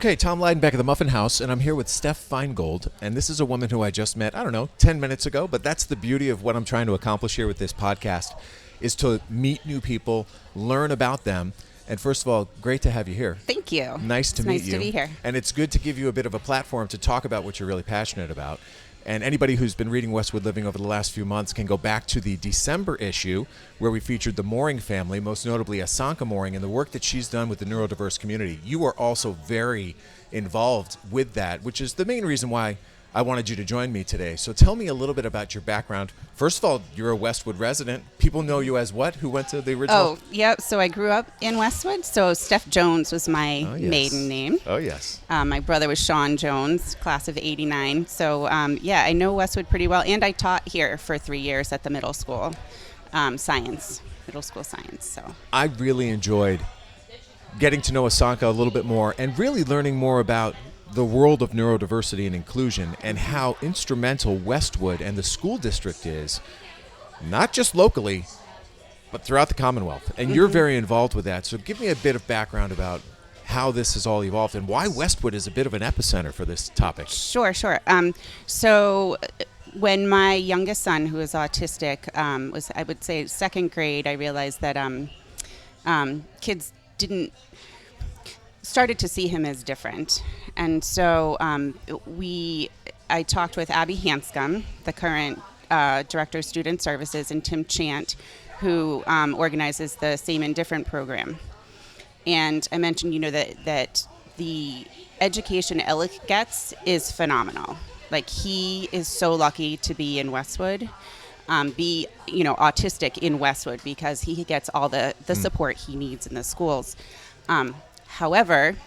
Okay, Tom Leyden back at the Muffin House, and I'm here with Steph Finegold, and this is a woman who I just met, 10 minutes ago, but that's the beauty of what I'm trying to accomplish here with this podcast, is to meet new people, learn about them, and first of all, great to have you here. Thank you. Nice to meet you. Nice to be here. And it's good to give you a bit of a platform to talk about what you're really passionate about. And anybody who's been reading Westwood Living over the last few months can go back to the December issue where we featured the Mooring family, most notably Asanka Mooring, and the work that she's done with the neurodiverse community. You are also very involved with that, which is the main reason why I wanted you to join me today. So tell me a little bit about your background. First of all, you're a Westwood resident. People know you as what? Who went to the original? Oh, yeah. So I grew up in Westwood. So Steph Jones was my maiden name. Oh, yes. My brother was Sean Jones, class of 89. So, I know Westwood pretty well. And I taught here for 3 years at the middle school science. So I really enjoyed getting to know Asanka a little bit more and really learning more about the world of neurodiversity and inclusion and how instrumental Westwood and the school district is, not just locally, but throughout the Commonwealth. And you're very involved with that. So give me a bit of background about how this has all evolved and why Westwood is a bit of an epicenter for this topic. Sure. So when my youngest son, who is autistic, was, I would say, second grade, I realized that kids started to see him as different. And so I talked with Abby Hanscom, the current Director of Student Services, and Tim Chant, who organizes the Same and Different program. And I mentioned, that the education Alec gets is phenomenal. Like, he is so lucky to be in Westwood, autistic in Westwood, because he gets all the support he needs in the schools. However,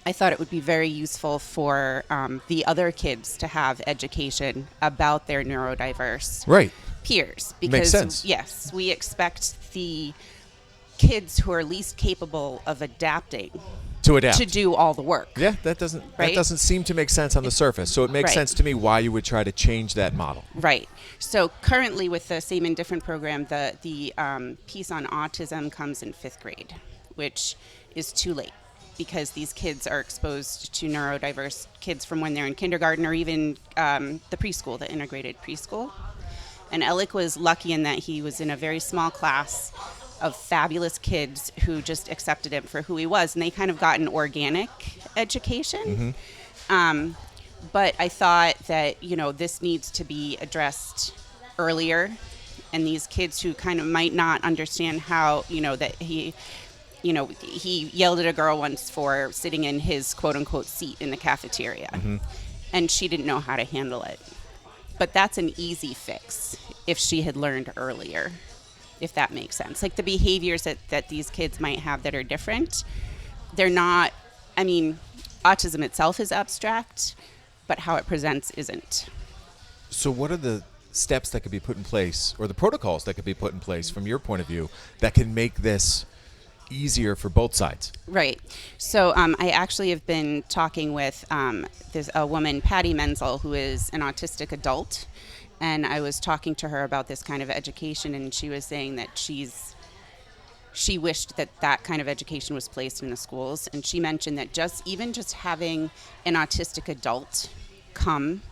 I thought it would be very useful for the other kids to have education about their neurodiverse peers. Because, makes sense. Yes, we expect the kids who are least capable of adapting to do all the work. Yeah, that doesn't seem to make sense on the surface. So it makes sense to me why you would try to change that model. Right. So currently with the Same and Different program, the piece on autism comes in 5th grade, which is too late, because these kids are exposed to neurodiverse kids from when they're in kindergarten or even the preschool, the integrated preschool. And Alec was lucky in that he was in a very small class of fabulous kids who just accepted him for who he was, and they kind of got an organic education. But I thought that, this needs to be addressed earlier, and these kids who kind of might not understand how, that he yelled at a girl once for sitting in his quote-unquote seat in the cafeteria, and she didn't know how to handle it. But that's an easy fix if she had learned earlier, if that makes sense. Like, the behaviors that these kids might have that are different, they're not, autism itself is abstract, but how it presents isn't. So what are the steps that could be put in place, or the protocols that could be put in place from your point of view, that can make this easier for both sides? Right. So I actually have been talking with there's a woman, Patty Menzel, who is an autistic adult, and I was talking to her about this kind of education, and she was saying that she wished that kind of education was placed in the schools. And she mentioned that just having an autistic adult come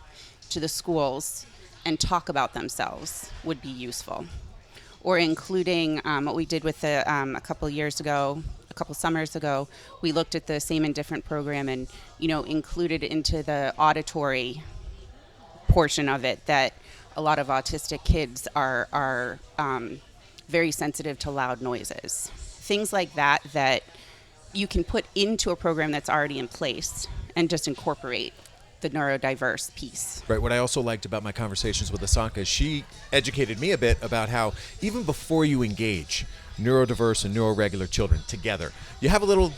to the schools and talk about themselves would be useful. Or including what we did with a couple summers ago, we looked at the Same and Different program and, included into the auditory portion of it that a lot of autistic kids are very sensitive to loud noises. Things like that you can put into a program that's already in place and just incorporate the neurodiverse piece. Right. What I also liked about my conversations with Asanka is she educated me a bit about how even before you engage neurodiverse and neuroregular children together, you have a little,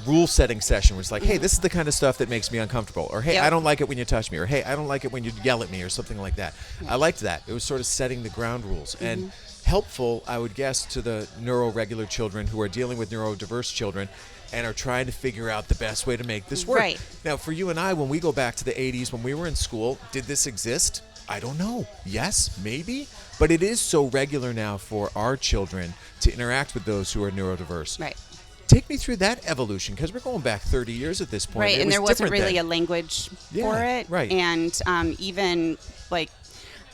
rule setting session where it's like, hey, this is the kind of stuff that makes me uncomfortable, or hey, I don't like it when you touch me, or hey, I don't like it when you yell at me, or something like that. I liked that. It was sort of setting the ground rules and helpful, I would guess, to the neuroregular children who are dealing with neurodiverse children and are trying to figure out the best way to make this work. Right. Now, for you and I, when we go back to the 80s, when we were in school, did this exist? I don't know. Yes, maybe. But it is so regular now for our children to interact with those who are neurodiverse. Right. take me through that evolution, because we're going back 30 years at this point. Right, It and was there wasn't different really then. a language Yeah, for it. right. And even like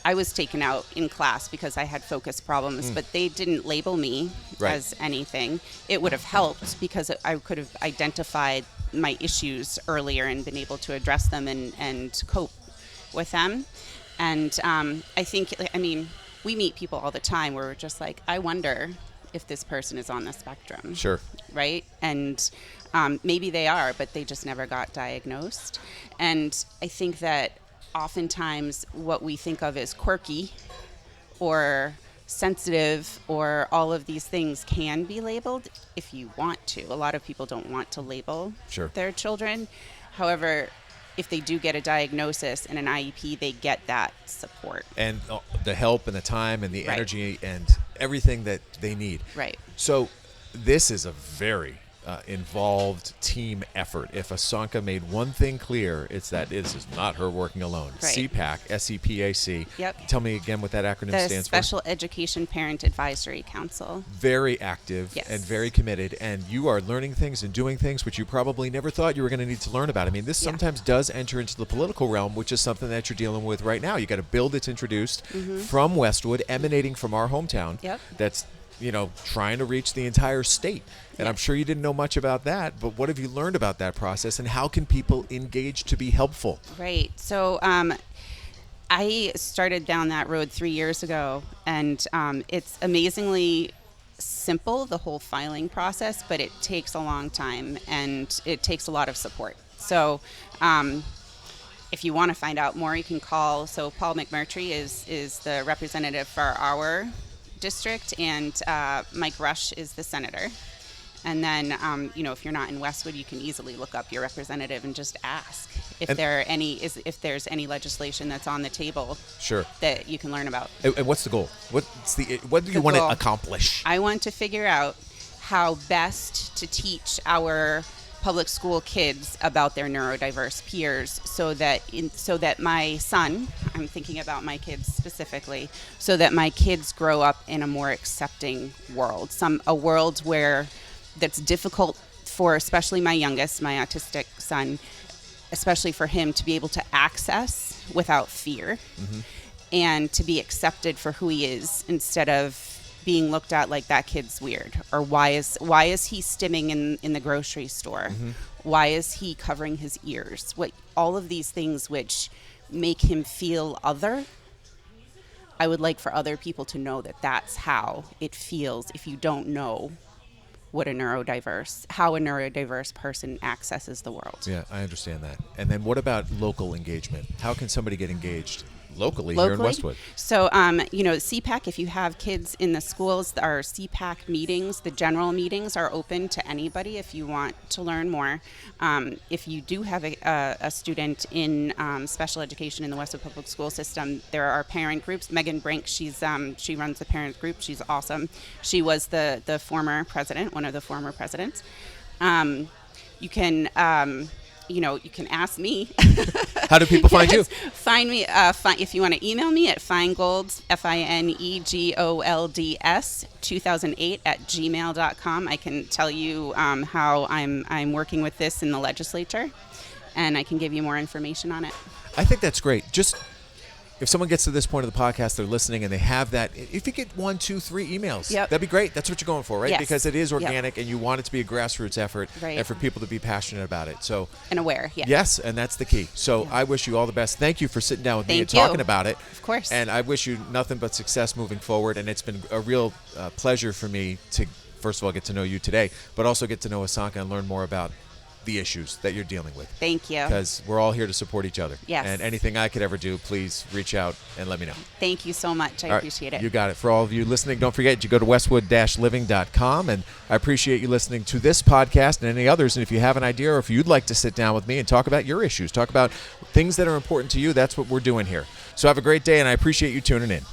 I was taken out in class because I had focus problems, but they didn't label me Right. as anything. It would have helped because I could have identified my issues earlier and been able to address them and cope with them. And I think, I mean, we meet people all the time where we're just like, I wonder if this person is on the spectrum. Sure. Right? And maybe they are, but they just never got diagnosed. And I think that oftentimes what we think of as quirky or sensitive or all of these things can be labeled if you want to. A lot of people don't want to label Sure. their children. However, if they do get a diagnosis and an IEP, they get that support. And the help and the time and the Right. energy and everything that they need. Right. So this is a very involved team effort. If Asanka made one thing clear, it's that this is not her working alone. Right. SEPAC, SEPAC. Yep. Tell me again what that acronym The stands Special Education Parent Advisory Council. for. Very active Yes. and very committed, and you are learning things and doing things which you probably never thought you were going to need to learn about. I mean, this Yeah. sometimes does enter into the political realm, which is something that you're dealing with right now. You got a bill that's introduced from Westwood, emanating from our hometown. Yep. That's trying to reach the entire state. And I'm sure you didn't know much about that, but what have you learned about that process, and how can people engage to be helpful? Right. So I started down that road 3 years ago, and it's amazingly simple, the whole filing process, but it takes a long time and it takes a lot of support. So if you want to find out more, you can call. So Paul McMurtry is the representative for our district, and Mike Rush is the senator. And then, if you're not in Westwood, you can easily look up your representative and just ask if there's any legislation that's on the table Sure. that you can learn about. And what's the goal? What do you want to goal. accomplish? I want to figure out how best to teach our public school kids about their neurodiverse peers, so that my son, I'm thinking about my kids specifically, so that my kids grow up in a more accepting world, a world where that's difficult for especially my youngest, my autistic son, especially for him to be able to access without fear, and to be accepted for who he is, instead of being looked at like that kid's weird, or why is he stimming in the grocery store? Why is he covering his ears? All of these things which make him feel other. I would like for other people to know that that's how it feels if you don't know how a neurodiverse person accesses the world. Yeah, I understand that. And then what about local engagement? How can somebody get engaged locally here in Westwood? So, CPAC, if you have kids in the schools, our CPAC meetings, the general meetings, are open to anybody if you want to learn more. If you do have a student in special education in the Westwood Public School System, there are parent groups. Megan Brink, she runs the parent group. She's awesome. She was the former president, one of the former presidents. You can ask me. How do people find you? Find me if you want to email me at Finegold, FINEGOLDS 2008 @gmail.com. I can tell you how I'm working with this in the legislature, and I can give you more information on it. I think that's great. Just if someone gets to this point of the podcast, they're listening and they have that, if you get 1, 2, 3 emails, that'd be great. That's what you're going for, right? Yes. Because it is organic and you want it to be a grassroots effort, right, and for people to be passionate about it. So and aware, yes, and that's the key. So I wish you all the best. Thank you for sitting down with me and Thank you. talking about it. Of course. And I wish you nothing but success moving forward. And it's been a real pleasure for me to, first of all, get to know you today, but also get to know Asanka and learn more about the issues that you're dealing with. Thank you. Because we're all here to support each other. Yes. And anything I could ever do, please reach out and let me know. Thank you so much. I appreciate it. You got it. For all of you listening, don't forget you go to westwood-living.com. And I appreciate you listening to this podcast and any others. And if you have an idea, or if you'd like to sit down with me and talk about your issues, talk about things that are important to you, that's what we're doing here. So have a great day, and I appreciate you tuning in.